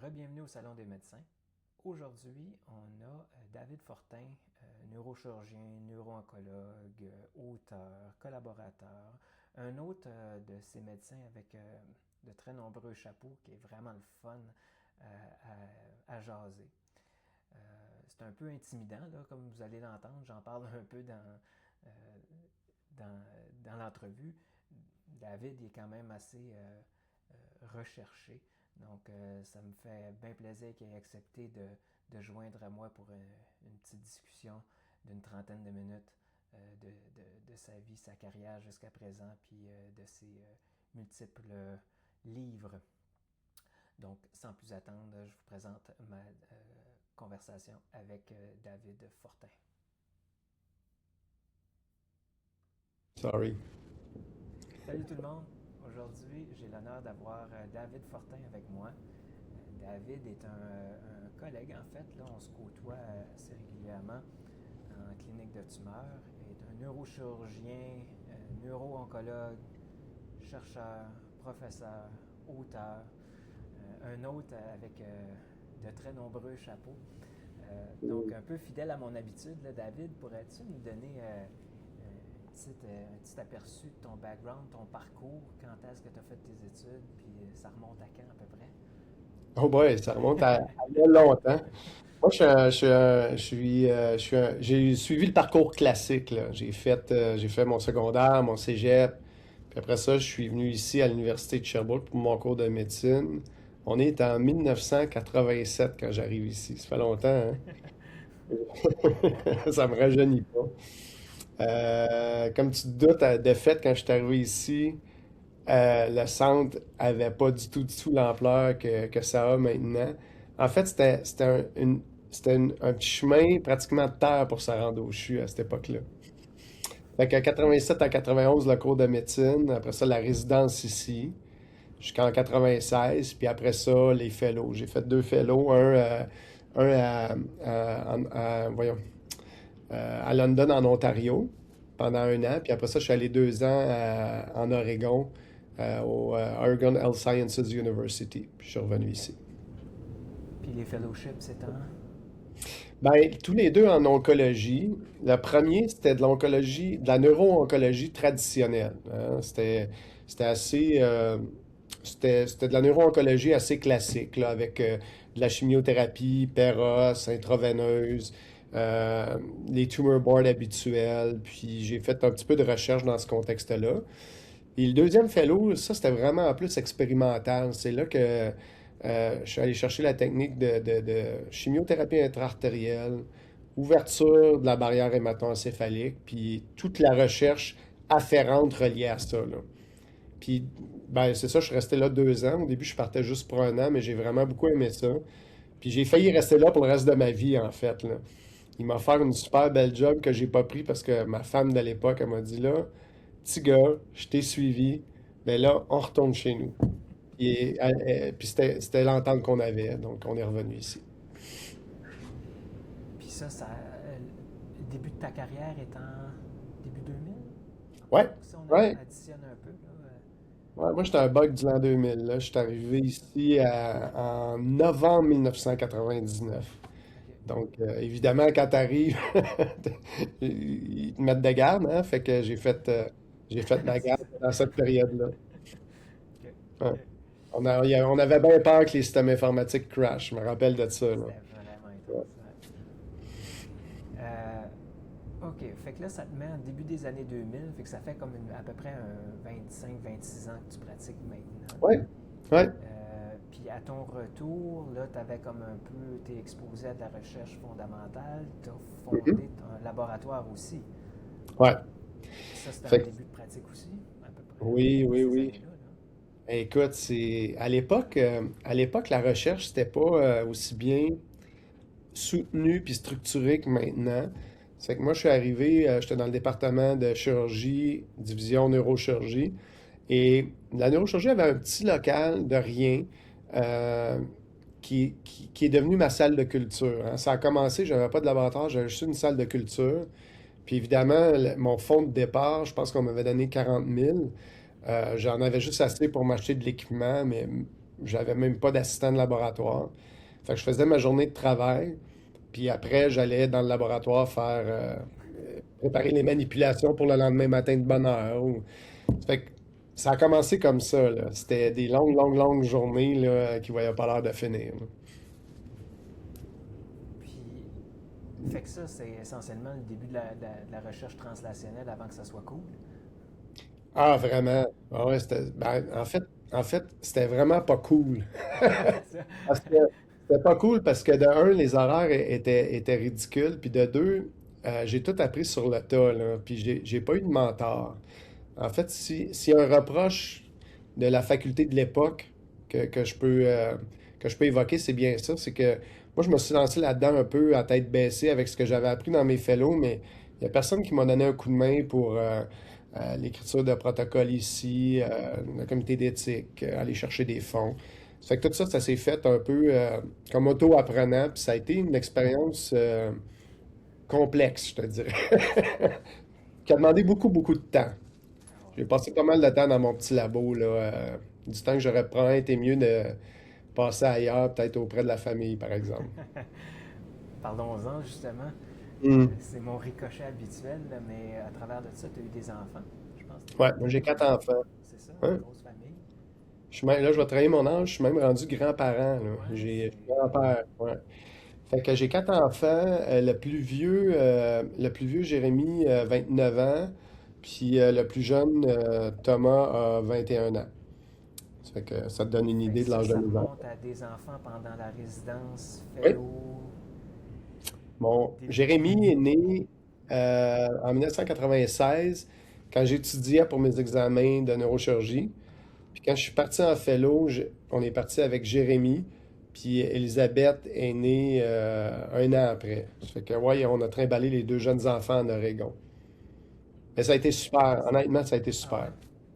Rebienvenue au Salon des médecins. Aujourd'hui, on a David Fortin, neurochirurgien, neuro-oncologue, auteur, collaborateur, un autre de ces médecins avec de très nombreux chapeaux qui est vraiment le fun à jaser. C'est un peu intimidant, là, comme vous allez l'entendre, j'en parle un peu euh, dans l'entrevue. David est quand même assez recherché. Donc, ça me fait bien plaisir qu'il ait accepté de joindre à moi pour une petite discussion d'une trentaine de minutes de sa vie, sa carrière jusqu'à présent, puis de ses multiples livres. Donc, sans plus attendre, je vous présente ma conversation avec David Fortin. Sorry. Salut tout le monde! Aujourd'hui, j'ai l'honneur d'avoir David Fortin avec moi. David est un collègue, en fait. Là, on se côtoie assez régulièrement en clinique de tumeurs. Il est un neurochirurgien, neuro-oncologue, chercheur, professeur, auteur. Un autre avec de très nombreux chapeaux. Donc, un peu fidèle à mon habitude, là, David, pourrais-tu nous donner un petit aperçu de ton background, ton parcours, quand est-ce que tu as fait tes études, puis ça remonte à quand à peu près? Oh boy, ça remonte à il y a longtemps. Moi, j'ai suivi le parcours classique, là. J'ai fait mon secondaire, mon cégep, puis après ça, je suis venu ici à l'Université de Sherbrooke pour mon cours de médecine. On est en 1987 quand j'arrive ici. Ça fait longtemps, hein? Ça me rajeunit pas. Comme tu te doutes, de fait, quand je suis arrivé ici, le centre avait pas du tout l'ampleur que ça a maintenant. En fait, c'était un petit chemin pratiquement de terre pour se rendre au CHU à cette époque-là. Fait qu'à 87 à 91, le cours de médecine, après ça, la résidence ici, jusqu'en 96, puis après ça, les fellows. J'ai fait deux fellows, un voyons, à London, en Ontario, pendant un an. Puis après ça, je suis allé 2 ans en Oregon, au Oregon Health Sciences University. Puis je suis revenu ici. Puis les fellowships, c'est en... Ben, tous les deux en oncologie. Le premier, c'était de l'oncologie, de la neuro-oncologie traditionnelle, hein. C'était assez, c'était de la neuro-oncologie assez classique, là, avec de la chimiothérapie, péros, intraveineuse, euh, les tumor boards habituels. Puis j'ai fait un petit peu de recherche dans ce contexte-là. Et le deuxième fellow, ça, c'était vraiment plus expérimental. C'est là que je suis allé chercher la technique de chimiothérapie intra-artérielle, ouverture de la barrière hémato-encéphalique, puis toute la recherche afférente reliée à ça, là. Puis, ben, c'est ça, je suis resté là 2 ans. Au début, je partais juste pour un an, mais j'ai vraiment beaucoup aimé ça. Puis j'ai failli rester là pour le reste de ma vie, en fait, là. Il m'a offert une super belle job que j'ai pas pris parce que ma femme de l'époque, elle m'a dit là, petit gars, je t'ai suivi, mais là, on retourne chez nous. Puis c'était l'entente qu'on avait, donc on est revenu ici. Puis le début de ta carrière est en début 2000? Ouais, Donc, si on ouais, additionne un peu, là, ouais. Moi, j'étais un bug du l'an 2000, là. Je suis arrivé ici en novembre 1999. OK. Donc, évidemment, quand tu arrives, ils te mettent de garde, hein? Fait que j'ai fait ma C'est garde ça. dans cette période-là. OK. Ouais. OK. On avait bien peur que les systèmes informatiques crash. Je me rappelle de ça, là. C'était vraiment Ouais. intense. Ouais. OK. Fait que là, ça te met en début des années 2000. Fait que ça fait comme à peu près 25-26 ans que tu pratiques maintenant. Ouais. Ouais. Puis à ton retour, là, tu avais comme un peu, t'es exposé à de la recherche fondamentale, tu as Mhm. fondé un laboratoire aussi. Ouais. Ça, c'était en Fait que, début de pratique aussi, à peu près, oui, oui, ces oui. années-là. Là. Écoute, c'est à l'époque, la recherche, c'était pas aussi bien soutenue puis structurée que maintenant. C'est que moi, je suis arrivé, j'étais dans le département de chirurgie, division neurochirurgie, et la neurochirurgie avait un petit local de rien, euh, qui est devenu ma salle de culture, hein. Ça a commencé, j'avais pas de laboratoire, j'avais juste une salle de culture. Puis évidemment, mon fonds de départ, je pense qu'on m'avait donné 40 000. J'en avais juste assez pour m'acheter de l'équipement, mais j'avais même pas d'assistant de laboratoire. Fait que je faisais ma journée de travail, puis après, j'allais dans le laboratoire faire préparer les manipulations pour le lendemain matin de bonne heure. Fait que ça a commencé comme ça, là. C'était des longues, longues, longues journées là, qui voyaient pas l'heure de finir, là. Puis, fait que ça, c'est essentiellement le début de la recherche translationnelle avant que ça soit cool. Ah, vraiment? Ah ouais, en fait, c'était vraiment pas cool. C'est ça. Parce que c'était pas cool parce que de un, les horaires étaient ridicules, puis de deux, j'ai tout appris sur le tas, là, puis j'ai pas eu de mentor. En fait, si un reproche de la faculté de l'époque que je peux évoquer, c'est bien ça, c'est que moi, je me suis lancé là-dedans un peu à tête baissée avec ce que j'avais appris dans mes fellows, mais il n'y a personne qui m'a donné un coup de main pour l'écriture de protocoles ici, le comité d'éthique, aller chercher des fonds. Ça fait que tout ça, ça s'est fait un peu comme auto-apprenant, puis ça a été une expérience complexe, je te dirais, qui a demandé beaucoup, beaucoup de temps. Ah J'ai passé pas mal de temps dans mon petit labo, là, du temps que j'aurais probablement été mieux de passer ailleurs, peut-être auprès de la famille, par exemple. ouais. Parlons-en justement. Hmm. C'est mon ricochet habituel, là, mais à travers de ça, tu as eu des enfants. Je pense que Ouais, moi tu j'ai as quatre enfants. c'est ça, Ouais. grosse famille. Là, je vais trahir mon âge, je suis même rendu grand-parent, là. Ouais, Je suis c'est. grand-père, ouais. Fait que j'ai quatre enfants. Le plus vieux Jérémy, 9 ans. Puis le plus jeune, Thomas, a 21 ans. Ça fait que ça te donne une Fait que idée de ça, l'âge de ça mes enfants. remonte à des enfants pendant la résidence, Oui. fellow, Mon début. Jérémy est né en 1996 quand j'étudiais pour mes examens de neurochirurgie. Puis quand je suis parti en fellow, on est parti avec Jérémy. Puis Elisabeth est née un an après. Ça fait que, ouais, on a trimballé les deux jeunes enfants en Oregon. Mais ça a été super. Honnêtement, ça a été Ah ouais? super.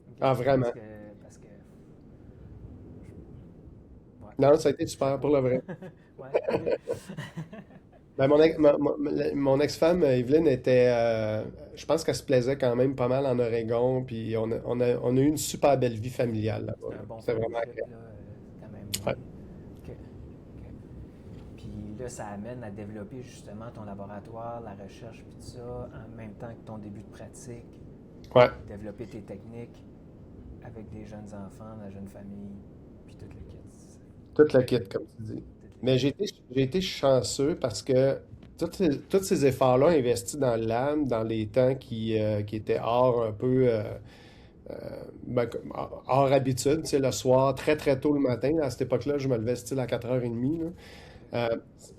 Ok. Ah, Parce vraiment. que. Parce que. Ouais. Non, ça a été super Chapeau. pour le vrai. Ouais, ok. Ben, mon ex-femme, Evelyne, je pense qu'elle se plaisait quand même pas mal en Oregon. Puis on a eu une super belle vie familiale là-bas, C'est un là. bon C'était vraiment fellowship, agréable. là, quand même. Ouais. Ok, ok. Puis là, ça amène à développer justement ton laboratoire, la recherche, puis tout ça, en même temps que ton début de pratique, Ouais. développer tes techniques avec des jeunes enfants, la jeune famille, puis toute l'équipe. Tout le kit, comme tu dis. Toute Mais l'équipe. j'ai été chanceux parce que tous ces efforts-là investis dans le lab, dans les temps qui étaient hors un peu, euh, ben, hors habitude, tu sais, le soir, très très tôt le matin. À cette époque-là, je me levais style à 4h30, là. Euh,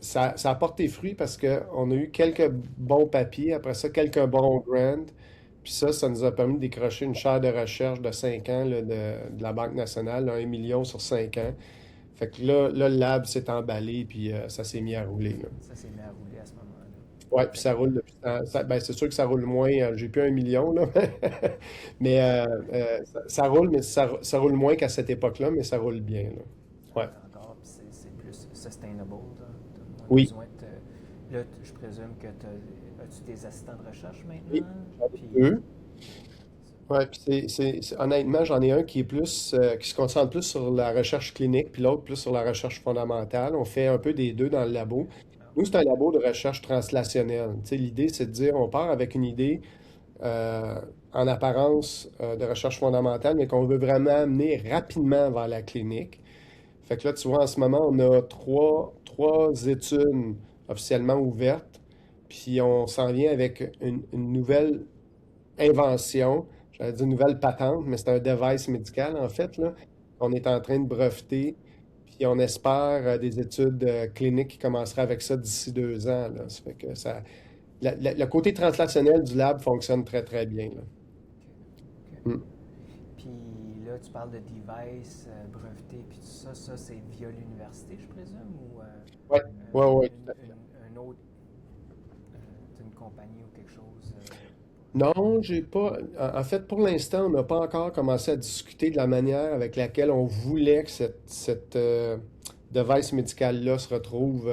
ça a porté fruit parce qu'on a eu quelques bons papiers, après ça, quelques bons grants. Puis ça nous a permis de décrocher une chaire de recherche de 5 ans là, de la Banque nationale, là, 1 million sur 5 ans. Fait que là, le lab s'est emballé, puis ça s'est mis à rouler, là. Ça s'est mis à rouler à ce moment-là. Ouais, puis Fait ça que, roule depuis. Ben, c'est sûr que ça roule moins. J'ai plus 1 million, là. Mais ça roule, mais ça roule moins qu'à cette époque-là, mais ça roule bien, là. Ouais. encore, puis c'est plus sustainable. T'as moins Oui. besoin de. Là, je présume que as-tu des assistants de recherche Oui, maintenant? j'en ai Puis, deux. ok, c'est ça. Ouais, puis honnêtement, j'en ai un qui se concentre plus sur la recherche clinique, puis l'autre plus sur la recherche fondamentale. On fait un peu des deux dans le labo. Ah, Nous, ok. c'est un labo de recherche translationnelle. Tu sais, l'idée, c'est de dire, on part avec une idée euh, en apparence de recherche fondamentale, mais qu'on veut vraiment amener rapidement vers la clinique. Fait que là, tu vois, en ce moment, on a trois études officiellement ouvertes, puis on s'en vient avec une nouvelle invention, j'allais dire nouvelle patente, mais c'est un device médical en fait, là. On est en train de breveter, puis on espère des études cliniques qui commenceraient avec ça d'ici 2 ans, là. Ça fait que le côté translationnel du lab fonctionne très très bien, là. Ok, ok. Mm. Puis là, tu parles de device, breveté, puis tout ça. Ça, c'est via l'université, je présume, ou Ouais, ouais, ouais, tout à fait. un autre, une compagnie ou quelque chose. Non, j'ai pas. En fait, pour l'instant, on n'a pas encore commencé à discuter de la manière avec laquelle on voulait que cette device médicale-là se retrouve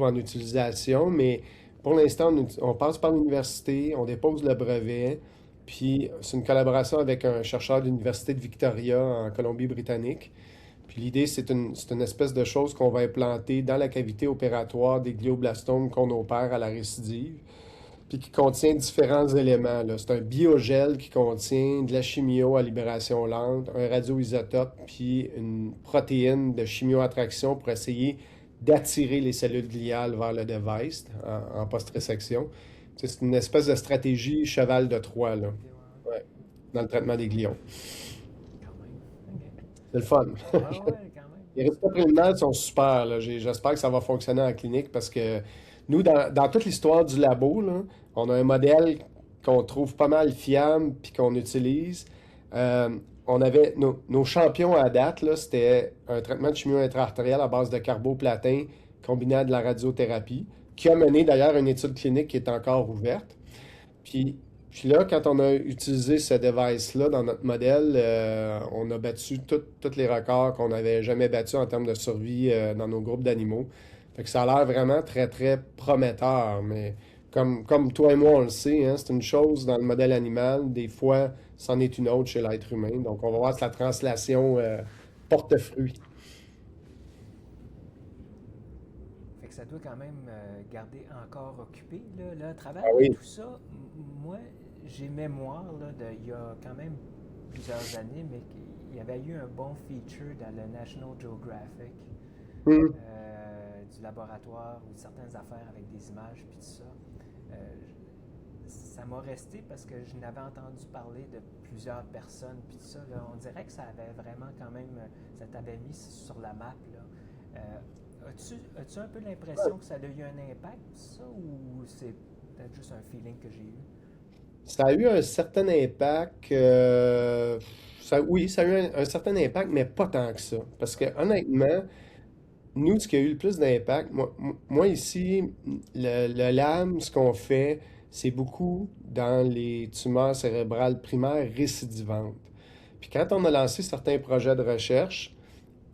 en utilisation. Mais pour l'instant, on passe par l'université, on dépose le brevet, Puis c'est une collaboration avec un chercheur de l'Université de Victoria en Colombie-Britannique. Puis l'idée, c'est une espèce de chose qu'on va implanter dans la cavité opératoire des glioblastomes qu'on opère à la récidive, puis qui contient différents éléments, là. C'est un biogel qui contient de la chimio à libération lente, un radioisotope, puis une protéine de chimioattraction pour essayer d'attirer les cellules gliales vers le device en post-résection. Tu sais, c'est une espèce de stratégie cheval de Troie, là, Ok, ouais, ouais. ouais, dans le traitement des glions. Quand même. Ok. C'est le fun. Ouais, ouais, quand même. Les résultats préliminaires sont super, là. J'espère que ça va fonctionner en clinique parce que nous, dans toute l'histoire du labo, là, on a un modèle qu'on trouve pas mal fiable puis qu'on utilise. Euh, on avait nos champions à date, là, c'était un traitement de chimio intra-artérielle à base de carboplatin combiné à de la radiothérapie, qui a mené d'ailleurs une étude clinique qui est encore ouverte. Puis, puis là, quand on a utilisé ce device-là dans notre modèle, on a battu tous les records qu'on n'avait jamais battus en termes de survie dans nos groupes d'animaux. Fait que ça a l'air vraiment très, très prometteur. Mais comme toi et moi, on le sait, hein, c'est une chose dans le modèle animal. Des fois, c'en est une autre chez l'être humain. Donc, on va voir si la translation porte fruit. Fait que ça doit quand même garder encore occupé. Là, à Ah travers oui. tout ça, moi, j'ai mémoire là, il y a quand même plusieurs années, mais qu'il y avait eu un bon feature dans le National Geographic Hmm. du laboratoire ou de certaines affaires avec des images puis tout ça. Euh, Ça m'a resté parce que je n'avais entendu parler de plusieurs personnes puis tout ça. Là, on dirait que ça avait vraiment quand même, ça t'avait mis sur la map. Là. As-tu un peu l'impression que ça a eu un impact, ça, ou c'est peut-être juste un feeling que j'ai eu? Ça a eu un certain impact. Oui, ça a eu un certain impact, mais pas tant que ça. Parce que honnêtement, nous, ce qui a eu le plus d'impact, moi, ici, le LAM, ce qu'on fait, c'est beaucoup dans les tumeurs cérébrales primaires récidivantes. Puis quand on a lancé certains projets de recherche,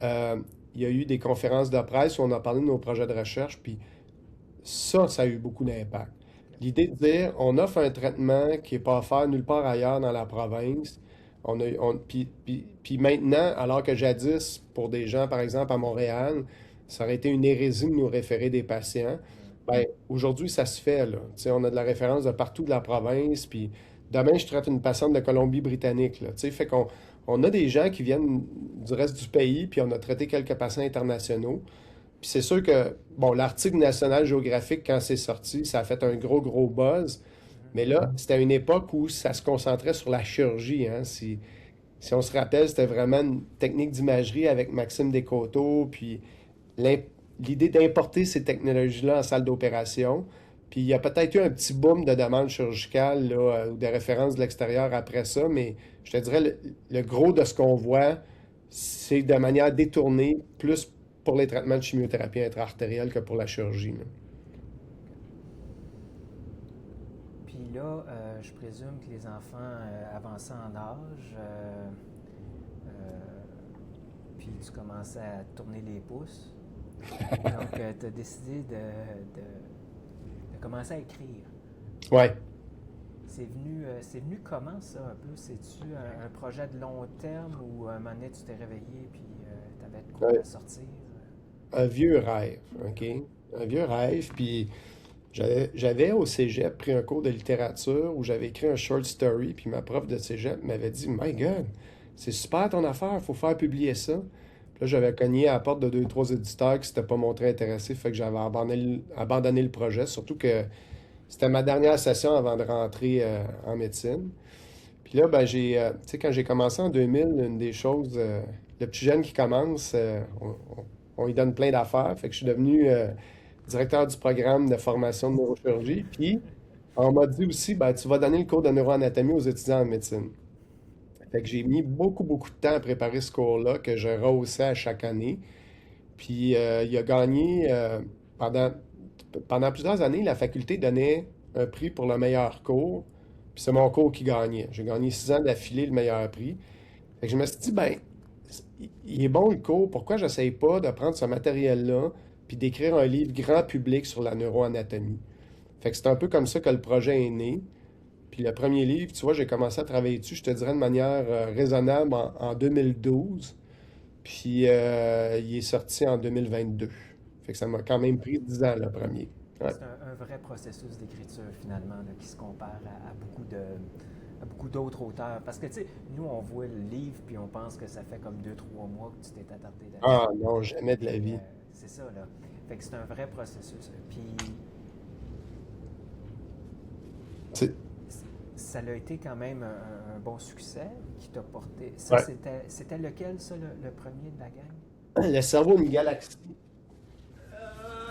euh, il y a eu des conférences de presse où on a parlé de nos projets de recherche, puis ça a eu beaucoup d'impact. Ok. L'idée de dire, on offre un traitement qui n'est pas offert nulle part ailleurs dans la province. Puis maintenant, alors que jadis, pour des gens, par exemple, à Montréal, ça aurait été une hérésie de nous référer des patients, Hmm. ben, aujourd'hui, ça se fait, là. Tu sais, on a de la référence de partout de la province, puis demain, je traite une patiente de Colombie-Britannique, là. Tu sais, fait qu'on a des gens qui viennent du reste du pays, puis on a traité quelques patients internationaux. Puis c'est sûr que, bon, l'article National Geographic, quand c'est sorti, ça a fait un gros, gros buzz. Mais Mhm. là, c'était une époque où ça se concentrait sur la chirurgie, hein. Si on se rappelle, c'était vraiment une technique d'imagerie avec Maxime Descoteaux, puis l'im- l'idée d'importer ces technologies-là en salle d'opération. Puis il y a peut-être eu un petit boom de demande chirurgicale, là, ou de références de l'extérieur après ça, mais je te dirais, le gros de ce qu'on voit, c'est de manière détournée, plus pour les traitements de chimiothérapie intra-artérielle que pour la chirurgie, là. Ok. Puis là, je présume que les enfants avançaient en âge, euh, puis tu commençais à tourner les pouces. Donc, tu as décidé de commencer à écrire. Ouais. C'est venu comment ça un peu? C'est-tu un projet de long terme ou un moment donné tu t'es réveillé puis tu avais de quoi Ouais. à sortir? Un vieux rêve, OK? Un vieux rêve, puis j'avais au cégep pris un cours de littérature où j'avais écrit un short story, puis ma prof de cégep m'avait dit, My God, c'est super ton affaire, faut faire publier ça. Puis là, j'avais cogné à la porte de deux, trois éditeurs qui s'étaient pas montrés intéressés, fait que j'avais abandonné le projet, surtout que c'était ma dernière session avant de rentrer en médecine. Puis là, ben, tu sais, quand j'ai commencé en 2000, une des choses, le petit jeune qui commence, on lui donne plein d'affaires. Fait que je suis devenu directeur du programme de formation de neurochirurgie. Puis, on m'a dit aussi, ben, tu vas donner le cours de neuroanatomie aux étudiants en médecine. Fait que j'ai mis beaucoup, beaucoup de temps à préparer ce cours-là, que je rehaussais à chaque année. Puis, il a gagné, pendant, pendant plusieurs années, la faculté donnait un prix pour le meilleur cours. Puis c'est mon cours qui gagnait. J'ai gagné 6 ans d'affilée le meilleur prix. Fait que je me suis dit, ben, il est bon le cours, pourquoi j'essaye pas de prendre ce matériel-là puis d'écrire un livre grand public sur la neuroanatomie? Fait que c'est un peu comme ça que le projet est né. Puis le premier livre, tu vois, j'ai commencé à travailler dessus, je te dirais de manière raisonnable en 2012. Puis il est sorti en 2022. Fait que ça m'a quand même pris 10 ans, le premier. Ouais. C'est un vrai processus d'écriture finalement là, qui se compare à beaucoup d'autres auteurs. Parce que tu sais, nous on voit le livre puis on pense que ça fait comme 2 3 mois que tu t'es attardé là-dessus. Ah non, jamais de la Puis vie. c'est ça là. Fait que c'est un vrai processus. Puis C'est- ça a été quand même un bon succès qui t'a porté. Ça, Ouais. c'était lequel, ça, le premier de la gang? Le cerveau d'une galaxie.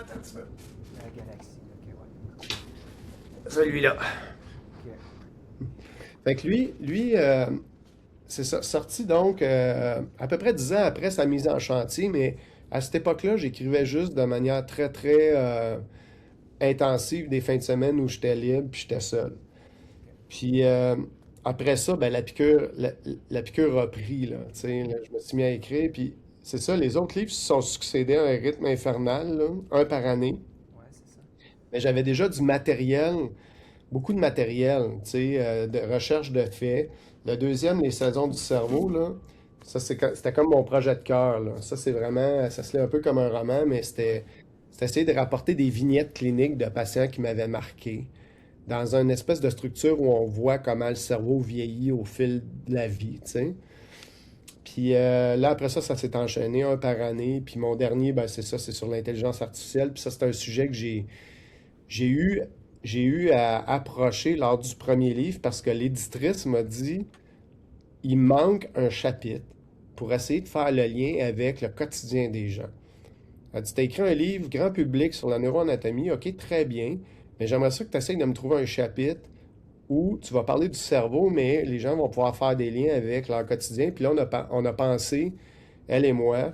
Attends un petit peu. La galaxie, ok, ouais. Celui-là. Ok. Fait que lui, c'est ça, sorti donc à peu près 10 ans après sa mise en chantier, mais à cette époque-là, j'écrivais juste de manière très, très intensive des fins de semaine où j'étais libre puis j'étais seul. Puis après ça, ben, la piqûre a pris, là, tu sais, là, je me suis mis à écrire, puis c'est ça, les autres livres se sont succédés à un rythme infernal, là, un par année. Ouais, c'est ça. Mais j'avais déjà du matériel, beaucoup de matériel, tu sais, de recherche de faits. Le deuxième, Les saisons du cerveau, là, ça, c'était comme mon projet de cœur, là. Ça, c'est vraiment, ça se lit un peu comme un roman, mais c'était essayer de rapporter des vignettes cliniques de patients qui m'avaient marqué dans une espèce de structure où on voit comment le cerveau vieillit au fil de la vie, tu sais. Puis là, après ça, ça s'est enchaîné un par année. Puis mon dernier, ben, c'est ça, c'est sur l'intelligence artificielle. Puis ça, c'est un sujet que j'ai eu, j'ai eu à approcher lors du premier livre parce que l'éditrice m'a dit, il manque un chapitre pour essayer de faire le lien avec le quotidien des gens. Elle dit, t'as écrit un livre grand public sur la neuroanatomie, ok, très bien, mais j'aimerais ça que tu essayes de me trouver un chapitre où tu vas parler du cerveau, mais les gens vont pouvoir faire des liens avec leur quotidien. Puis là, on a pensé, elle et moi,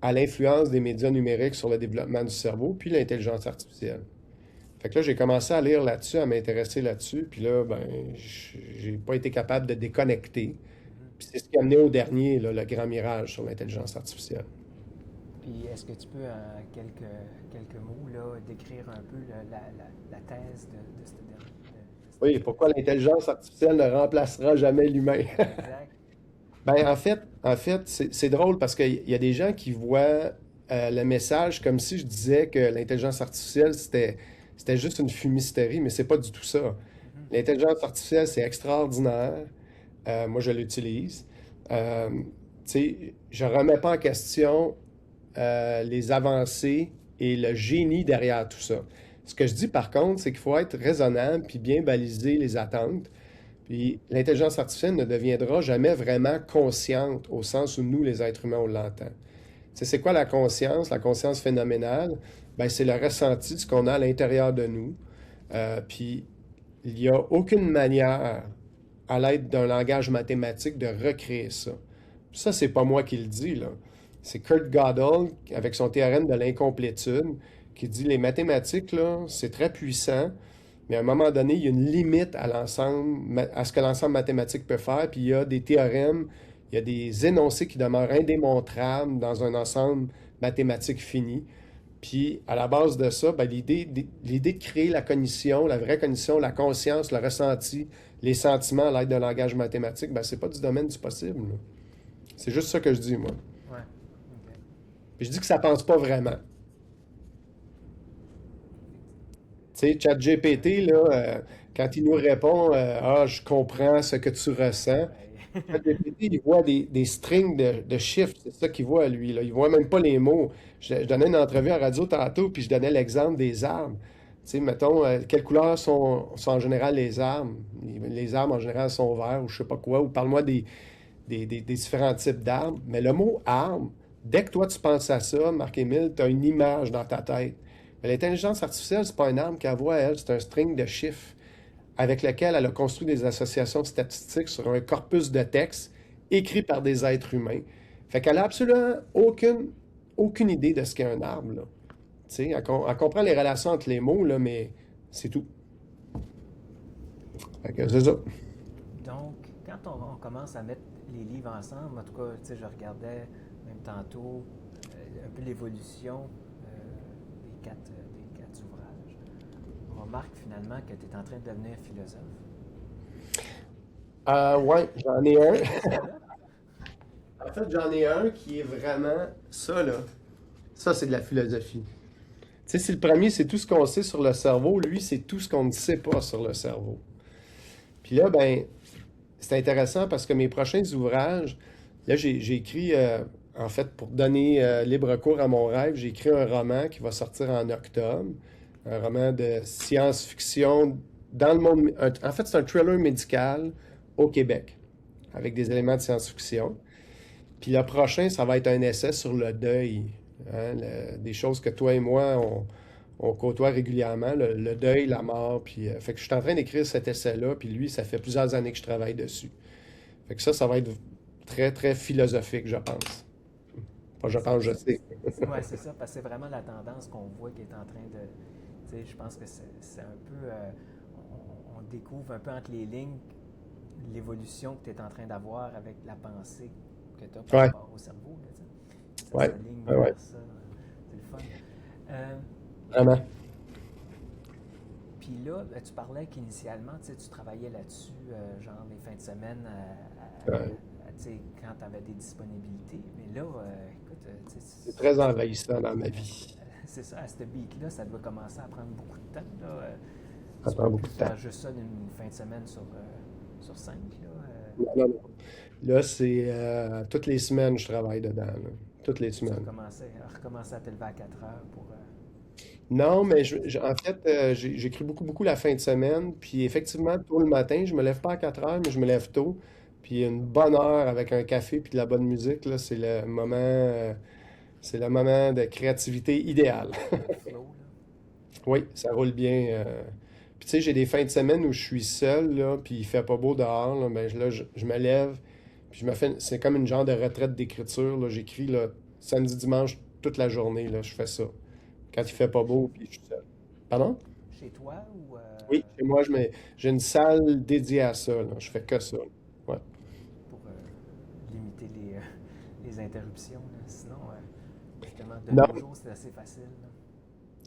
à l'influence des médias numériques sur le développement du cerveau, puis l'intelligence artificielle. Fait que là, j'ai commencé à lire là-dessus, à m'intéresser là-dessus, puis là, ben, j'ai pas été capable de déconnecter. Mhm. Puis c'est ce qui a amené au dernier, là, le grand mirage sur l'intelligence artificielle. Puis est-ce que tu peux, en quelques mots, là, décrire un peu la thèse de de cette Oui, pourquoi thèse? l'intelligence artificielle ne remplacera jamais l'humain? Exact. Ben, en fait, c'est drôle parce qu'il y a des gens qui voient le message comme si je disais que l'intelligence artificielle, c'était juste une fumisterie, mais c'est pas du tout ça. Mhm. L'intelligence artificielle, c'est extraordinaire. Moi, je l'utilise. Tu sais, je remets pas en question les avancées et le génie derrière tout ça. Ce que je dis par contre, c'est qu'il faut être raisonnable puis bien baliser les attentes. Puis l'intelligence artificielle ne deviendra jamais vraiment consciente au sens où nous, les êtres humains, on l'entend. Tu sais, c'est quoi la conscience? La conscience phénoménale, ben, c'est le ressenti de ce qu'on a à l'intérieur de nous. Puis il n'y a aucune manière, à l'aide d'un langage mathématique, de recréer ça. Ça, c'est pas moi qui le dis, là. C'est Kurt Gödel, avec son théorème de l'incomplétude, qui dit les mathématiques, là, c'est très puissant, mais à un moment donné, il y a une limite à l'ensemble, à ce que l'ensemble mathématique peut faire, puis il y a des théorèmes, il y a des énoncés qui demeurent indémontrables dans un ensemble mathématique fini. Puis à la base de ça, ben, l'idée de créer la cognition, la vraie cognition, la conscience, le ressenti, les sentiments à l'aide d'un langage mathématique, ben, c'est pas du domaine du possible, là. C'est juste ça que je dis, moi. Ouais. Ok. Puis je dis que ça pense pas vraiment. Tu sais, ChatGPT, là, quand il nous répond Ah, je comprends ce que tu ressens, Ouais. ChatGPT, il voit des strings de chiffres, c'est ça qu'il voit, lui, là. Il voit même pas les mots. Je donnais une entrevue à radio tantôt, puis je donnais l'exemple des arbres. Tu sais, mettons, quelles couleurs sont en général les arbres? Les arbres, en général, sont verts ou je sais pas quoi. Ou parle-moi des différents types d'arbres. Mais le mot arbre, dès que toi tu penses à ça, Marc-Émile, tu as une image dans ta tête. Mais l'intelligence artificielle, c'est pas un arbre qu'elle voit, elle, c'est un string de chiffres avec lequel elle a construit des associations statistiques sur un corpus de texte écrit par des êtres humains. Fait qu'elle a absolument aucune idée de ce qu'est un arbre, là. Tu sais, elle comprend les relations entre les mots, là, mais c'est tout. Fait que c'est ça. Donc, quand on commence à mettre les livres ensemble, en tout cas, tu sais, je regardais même tantôt un peu l'évolution des quatre ouvrages. On remarque finalement que tu es en train de devenir philosophe. Ouais, j'en ai un. C'est quoi ça? En fait, j'en ai un qui est vraiment ça, là. Ça, c'est de la philosophie. Tu sais, si le premier, c'est tout ce qu'on sait sur le cerveau, lui, c'est tout ce qu'on ne sait pas sur le cerveau. Puis là, ben, c'est intéressant parce que mes prochains ouvrages, là, j'ai écrit, en fait, pour donner libre cours à mon rêve, j'ai écrit un roman qui va sortir en octobre, un roman de science-fiction dans le monde. En fait, c'est un thriller médical au Québec, avec des éléments de science-fiction. Puis le prochain, ça va être un essai sur le deuil, hein, des choses que toi et moi, on côtoie régulièrement, le deuil, la mort. Puis, fait que je suis en train d'écrire cet essai-là, puis lui, ça fait plusieurs années que je travaille dessus. Fait que ça va être très, très philosophique, je pense. Pas je pense, je sais. Ouais, c'est ça, parce que c'est vraiment la tendance qu'on voit qui est en train de. Tu sais, je pense que c'est un peu. On découvre un peu entre les lignes l'évolution que tu es en train d'avoir avec la pensée que tu as par Ouais, rapport au cerveau. Là, tu sais. Ça ouais, s'aligne ouais, ouais, vers ça. C'est le fun. Euh, vraiment. Puis là, tu parlais qu'initialement, tu travaillais là-dessus, genre les fins de semaine, Ouais. tu sais, quand tu avais des disponibilités. Mais là, écoute, tu sais, C'est très envahissant dans ma vie. c'est ça, à ce beat-là, ça doit commencer à prendre beaucoup de temps. Là. Ça Tu prend peux plus beaucoup de temps. faire juste ça d'une fin de semaine sur cinq. Là. Non, non, non. Là, c'est toutes les semaines, je travaille dedans, là. Toutes les Tu as semaines. recommencé à te lever à 4 heures pour. Non, mais en fait, j'écris beaucoup, beaucoup la fin de semaine. Puis effectivement, tôt le matin, je me lève pas à 4 heures, mais je me lève tôt. Puis une bonne heure avec un café puis de la bonne musique, là, c'est le moment de créativité idéal. Le flow, là. Oui, ça roule bien. Puis tu sais, j'ai des fins de semaine où je suis seul, là, puis il fait pas beau dehors, là, ben, là, je me lève, puis je me fais, c'est comme une genre de retraite d'écriture, là. J'écris, là, samedi, dimanche, toute la journée, là, je fais ça. Quand il fait pas beau, puis je suis seul. Pardon? Chez toi ou Oui, et moi, j'ai une salle dédiée à ça, là. Je fais que ça. Ouais. pour limiter les interruptions? Là. Sinon, justement, de Non. nos jours, c'est assez facile. Là.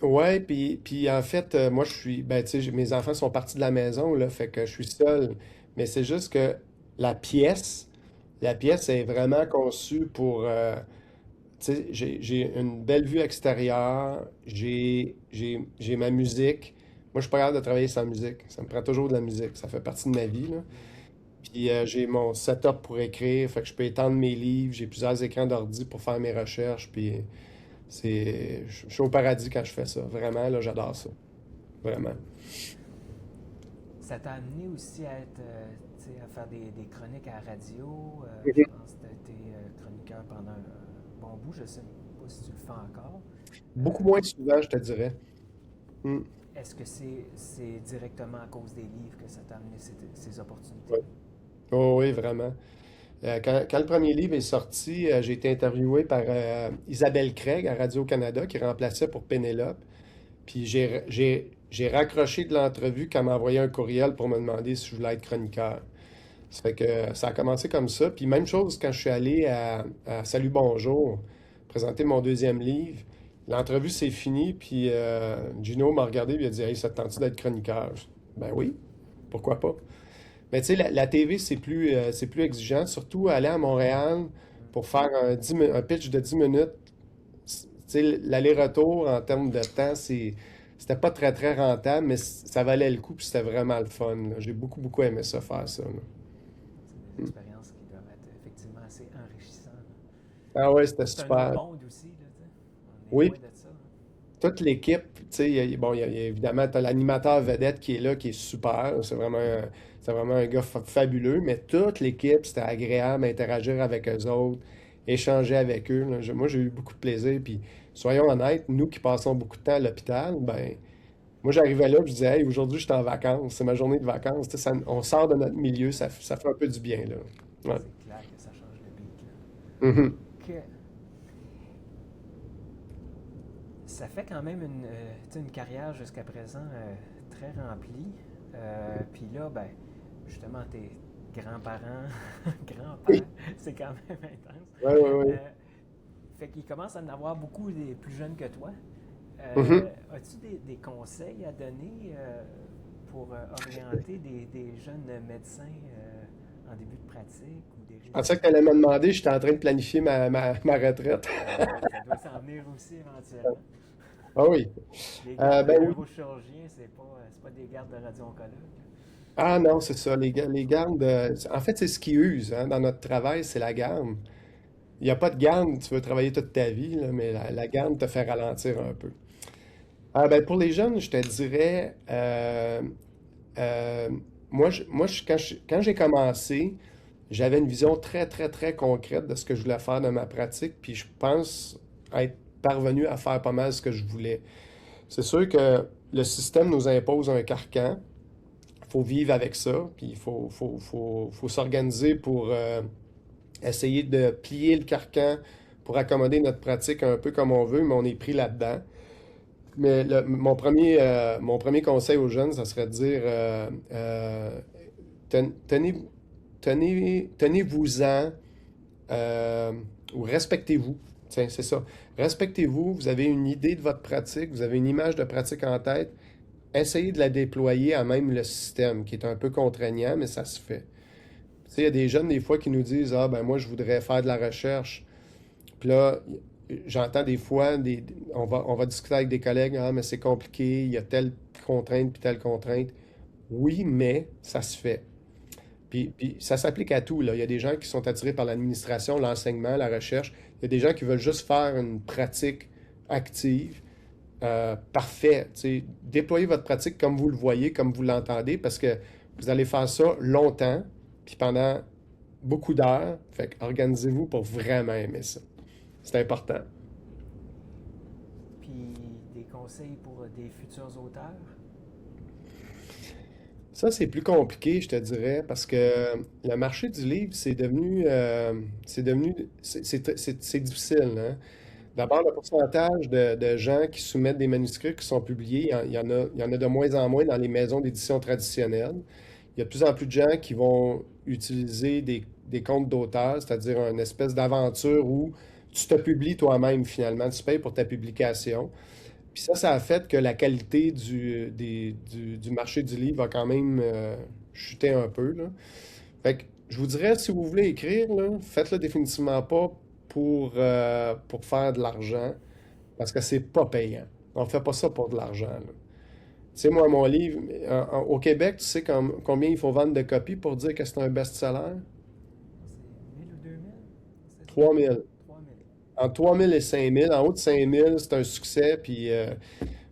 Ouais, puis en fait, moi, je suis, ben, tu sais, mes enfants sont partis de la maison, là, fait que je suis seul. Mais c'est juste que la pièce, la pièce est vraiment conçue pour, tu sais, j'ai une belle vue extérieure, j'ai ma musique. Moi, je suis pas capable de travailler sans musique. Ça me prend toujours de la musique. Ça fait partie de ma vie, là. Mhm. Puis j'ai mon setup pour écrire, fait que je peux étendre mes livres. J'ai plusieurs écrans d'ordi pour faire mes recherches. Puis je suis au paradis quand je fais ça. Vraiment, là, j'adore ça. Vraiment. Ça t'a amené aussi à être, tu sais, à faire des chroniques à la radio. Je Mhm. pense que tu as été chroniqueur pendant un bon bout. Je ne sais pas si tu le fais encore. Beaucoup Euh, moins souvent, je te dirais. Hmm. Est-ce que c'est directement à cause des livres que ça t'a amené ces Ouais. opportunités-là? Oh, oui, vraiment. Quand le premier livre est sorti, j'ai été interviewé par Isabelle Craig à Radio-Canada qui remplaçait pour Pénélope. Puis j'ai raccroché de l'entrevue quand elle m'a envoyé un courriel pour me demander si je voulais être chroniqueur. Ça fait que ça a commencé comme ça. Puis même chose quand je suis allé à Salut Bonjour présenter mon deuxième livre. L'entrevue s'est finie, puis Gino m'a regardé et il a dit: Hey, ça te tente d'être chroniqueur? Ben oui, pourquoi pas? Mais tu sais, la TV, c'est plus exigeant, surtout aller à Montréal pour faire un pitch de 10 minutes. Tu sais, l'aller-retour en termes de temps, c'était pas très très rentable, mais ça valait le coup, puis c'était vraiment le fun, là. J'ai beaucoup, beaucoup aimé ça, faire ça, là. C'est des Mm. expériences qui doivent être effectivement assez enrichissantes. Ah ouais, c'était C'est un autre super. monde aussi, là, tu sais. On est Oui, loin de ça. Là. toute l'équipe, tu sais, bon, évidemment, tu as l'animateur vedette qui est là, qui est super. C'est vraiment un gars fabuleux, mais toute l'équipe, c'était agréable d'interagir avec eux autres, échanger avec eux, là. Moi, j'ai eu beaucoup de plaisir. Puis, soyons honnêtes, nous qui passons beaucoup de temps à l'hôpital, ben, moi, j'arrivais là, puis je disais: Hey, aujourd'hui, je suis en vacances, c'est ma journée de vacances. Tu sais, on sort de notre milieu, ça fait un peu du bien, là. Ouais. C'est clair que ça change le beat. Là. Mhm. Que ça fait quand même tu sais, une carrière jusqu'à présent très remplie. Puis là, ben, justement, tes grands-parents, Oui, grands-pères, c'est quand même intense. oui, oui, oui. Euh, Fait qu'ils commencent à en avoir beaucoup des plus jeunes que toi. Mhm. As-tu des conseils à donner pour orienter des jeunes médecins en début de pratique ou des Je pensais que tu allais résultats? me demander, j'étais en train de planifier ma retraite. Ça doit s'en venir aussi éventuellement. Ah oui. Les gardes de Ben oui. neurochirurgiens, c'est pas des gardes de radio-oncologues. Ah non, c'est ça. Les gardes, en fait, c'est ce qui use hein, dans notre travail, c'est la garde. Il n'y a pas de garde, tu veux travailler toute ta vie, là, mais la garde te fait ralentir un peu. Ben, pour les jeunes, je te dirais, euh, quand j'ai commencé, j'avais une vision très, très, très concrète de ce que je voulais faire dans ma pratique, puis je pense être parvenu à faire pas mal ce que je voulais. C'est sûr que le système nous impose un carcan, il faut vivre avec ça, puis il faut s'organiser pour essayer de plier le carcan pour accommoder notre pratique un peu comme on veut, mais on est pris là-dedans. Mais mon premier conseil aux jeunes, ça serait de dire tenez, tenez-vous-en euh, ou respectez-vous. Tiens, c'est ça. Respectez-vous, vous avez une idée de votre pratique, vous avez une image de pratique en tête. Essayez de la déployer à même le système, qui est un peu contraignant, mais ça se fait. Tu sais, il y a des jeunes, des fois, qui nous disent, ah, ben moi, je voudrais faire de la recherche. Puis là, j'entends des fois, on va discuter avec des collègues, ah, mais c'est compliqué, il y a telle contrainte puis telle contrainte. Oui, mais ça se fait. Puis ça s'applique à tout, là. Il y a des gens qui sont attirés par l'administration, l'enseignement, la recherche. Il y a des gens qui veulent juste faire une pratique active. Parfait. Tu sais, déployez votre pratique comme vous le voyez, comme vous l'entendez, parce que vous allez faire ça longtemps, puis pendant beaucoup d'heures. Fait que organisez-vous pour vraiment aimer ça. C'est important. Puis des conseils pour des futurs auteurs? Ça, c'est plus compliqué, je te dirais, parce que le marché du livre, c'est difficile, hein. D'abord, le pourcentage de gens qui soumettent des manuscrits qui sont publiés, il y en a de moins en moins dans les maisons d'édition traditionnelles. Il y a de plus en plus de gens qui vont utiliser des comptes d'auteur, c'est-à-dire une espèce d'aventure où tu te publies toi-même finalement, tu payes pour ta publication. Puis ça a fait que la qualité du marché du livre a quand même chuté un peu, là. Fait que je vous dirais, si vous voulez écrire, là, faites-le définitivement pas pour faire de l'argent, parce que c'est pas payant. On fait pas ça pour de l'argent, là. Tu sais, moi, mon livre, au Québec, tu sais combien il faut vendre de copies pour dire que c'est un best-seller? C'est 1000 ou 2000? C'est ça? 3000. 3000. Entre 3000 et 5000. En haut de 5000, c'est un succès. Puis,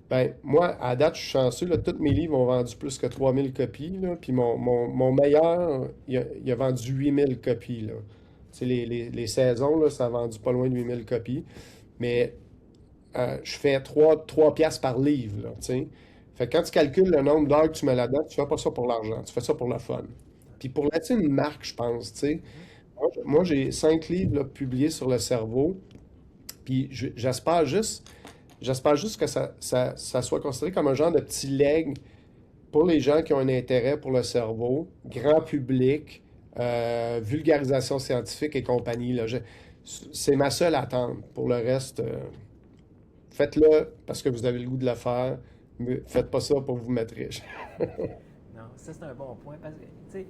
ben, moi, à date, je suis chanceux, là, tous mes livres ont vendu plus que 3000 copies, là. Puis mon meilleur, il a vendu 8000 copies, là. Tu sais, les saisons, là, ça a vendu pas loin de 8000 copies. Mais je fais 3 piastres par livre, là, tu sais. Fait que quand tu calcules le nombre d'heures que tu mets là-dedans, tu fais pas ça pour l'argent, tu fais ça pour le fun. Puis pour lancer une marque, je pense, tu sais. Mhm. Moi, j'ai 5 livres là, publiés sur le cerveau. Puis j'espère juste que ça soit considéré comme un genre de petit leg pour les gens qui ont un intérêt pour le cerveau, grand public, vulgarisation scientifique et compagnie, là. C'est ma seule attente. Pour le reste, faites-le parce que vous avez le goût de le faire, mais faites pas ça pour vous mettre riche. Non, ça c'est un bon point parce que, tu sais,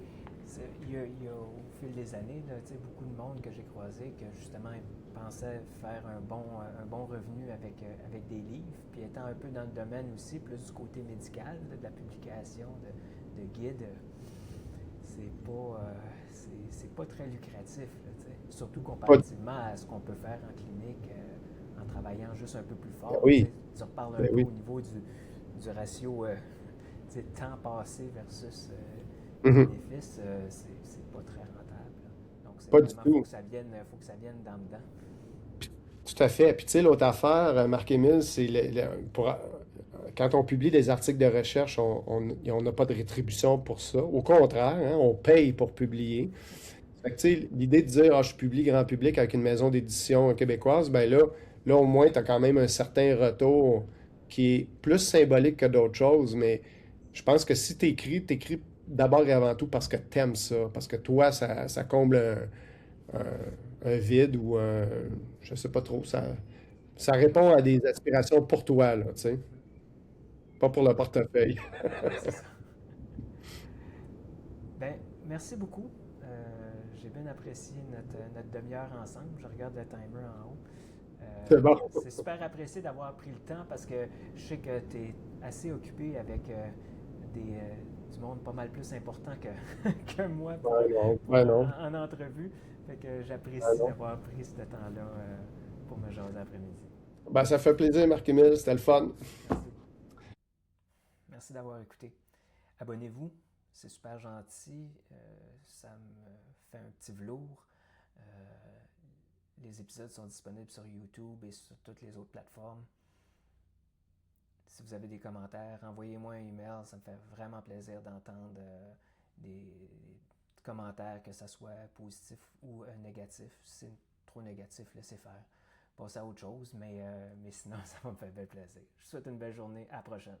il y a au fil des années, là, tu sais, beaucoup de monde que j'ai croisé que justement ils pensaient faire un bon revenu avec des livres, puis étant un peu dans le domaine aussi, plus du côté médical, là, de la publication, de guides, c'est pas très lucratif, là, tu sais. Surtout Pas- comparativement à ce qu'on peut faire en clinique en travaillant juste un peu plus Ben fort. Tu oui, sais. Tu reparles un ben peu oui. au niveau du ratio tu sais, temps passé versus Mhm. bénéfice, c'est pas très rentable, là. Donc c'est Pas du vraiment, tout. faut que ça vienne d'en dedans. Tout à fait. Puis tu sais, l'autre affaire, Marc-Émile, c'est quand on publie des articles de recherche, on n'a pas de rétribution pour ça. Au contraire, hein, on paye pour publier. Fait que, tu sais, l'idée de dire, ah, je publie grand public avec une maison d'édition québécoise, ben là au moins, tu as quand même un certain retour qui est plus symbolique que d'autres choses. Mais je pense que si tu écris, d'abord et avant tout parce que tu aimes ça, parce que toi, ça comble un vide ou je sais pas trop, ça répond à des aspirations pour toi, là, tu sais, pas pour le portefeuille. Non, c'est ça. Ben, merci beaucoup. J'ai bien apprécié notre demi-heure ensemble. Je regarde le timer en haut. C'est bon. C'est super apprécié d'avoir pris le temps parce que je sais que tu es assez occupé avec du monde pas mal plus important que moi Ouais, non. Ouais, non. en entrevue. Fait que Ouais, j'apprécie non. d'avoir pris ce temps-là pour me jaser après-midi. Ben, ça fait plaisir, Marc-Émile. C'était le fun. Merci. Merci d'avoir écouté. Abonnez-vous, c'est super gentil. Ça me fait un petit velours. Euh, les épisodes sont disponibles sur YouTube et sur toutes les autres plateformes. Si vous avez des commentaires, envoyez-moi un email. Ça me fait vraiment plaisir d'entendre des commentaires, que ce soit positif ou négatif. Si c'est trop négatif, laissez faire. Passez à autre chose, mais sinon, ça va me faire bel plaisir. Je vous souhaite une belle journée. À la prochaine.